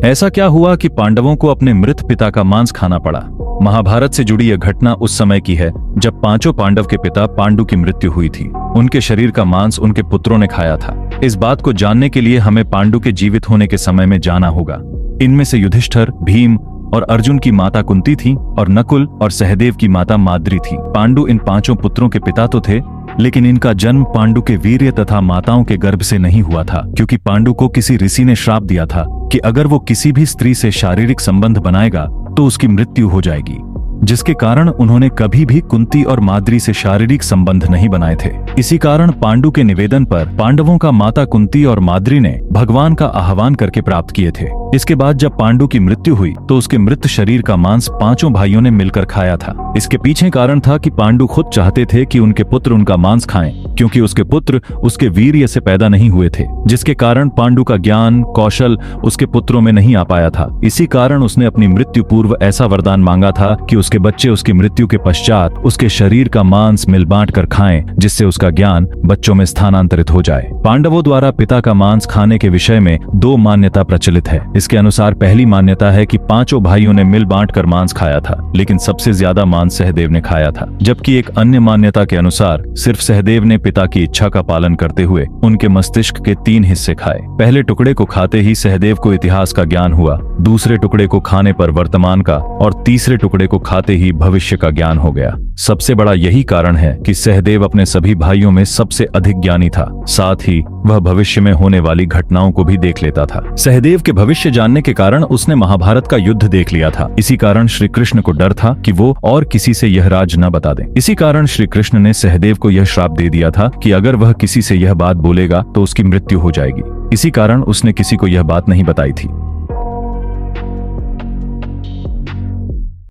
ऐसा क्या हुआ कि पांडवों को अपने मृत पिता का मांस खाना पड़ा? महाभारत से जुड़ी यह घटना उस समय की है जब पांचों पांडव के पिता पांडु की मृत्यु हुई थी। उनके शरीर का मांस उनके पुत्रों ने खाया था। इस बात को जानने के लिए हमें पांडु के जीवित होने के समय में जाना होगा। इनमें से युधिष्ठिर, भीम और अर्जुन की माता कुंती थी और नकुल और सहदेव की माता माद्री थी। पांडु इन पांचों पुत्रों के पिता तो थे, लेकिन इनका जन्म पांडु के वीर्य तथा माताओं के गर्भ से नहीं हुआ था, क्योंकि पांडु को किसी ऋषि ने श्राप दिया था कि अगर वो किसी भी स्त्री से शारीरिक संबंध बनाएगा तो उसकी मृत्यु हो जाएगी, जिसके कारण उन्होंने कभी भी कुंती और माद्री से शारीरिक संबंध नहीं बनाए थे। इसी कारण पांडु के निवेदन पर पांडवों का माता कुंती और माद्री ने भगवान का आह्वान करके प्राप्त किए थे। इसके बाद जब पांडु की मृत्यु हुई तो उसके मृत शरीर का मांस पांचों भाइयों ने मिलकर खाया था। इसके पीछे कारण था कि पांडु खुद चाहते थे कि उनके पुत्र उनका मांस खाएं, क्योंकि उसके पुत्र उसके वीर्य से पैदा नहीं हुए थे, जिसके कारण पांडु का ज्ञान कौशल उसके पुत्रों में नहीं आ पाया था। इसी कारण उसने अपनी मृत्यु पूर्व ऐसा वरदान मांगा था कि उसके बच्चे उसकी मृत्यु के पश्चात उसके शरीर का मांस मिल बांट कर खाएं, जिससे उसका ज्ञान बच्चों में स्थानांतरित हो जाए। पांडवों द्वारा पिता का मांस खाने के विषय में दो मान्यता प्रचलित है। इसके अनुसार पहली मान्यता है कि पांचों भाइयों ने मिल बांट कर मांस खाया था, लेकिन सबसे ज्यादा मांस सहदेव ने खाया था। जबकि एक अन्य मान्यता के अनुसार सिर्फ सहदेव ने पिता की इच्छा का पालन करते हुए उनके मस्तिष्क के 3 हिस्से खाए। पहले टुकड़े को खाते ही सहदेव को इतिहास का ज्ञान हुआ, दूसरे टुकड़े को खाने पर वर्तमान का और तीसरे टुकड़े को खाते ही भविष्य का ज्ञान हो गया। सबसे बड़ा यही कारण है कि सहदेव अपने सभी भाइयों में सबसे अधिक ज्ञानी था। साथ ही वह भविष्य में होने वाली घटनाओं को भी देख लेता था। सहदेव के भविष्य जानने के कारण उसने महाभारत का युद्ध देख लिया था। इसी कारण श्री कृष्ण को डर था कि वो और किसी से यह राज न बता दे। इसी कारण श्री कृष्ण ने सहदेव को यह श्राप दे दिया था कि अगर वह किसी से यह बात बोलेगा तो उसकी मृत्यु हो जाएगी। इसी कारण उसने किसी को यह बात नहीं बताई थी।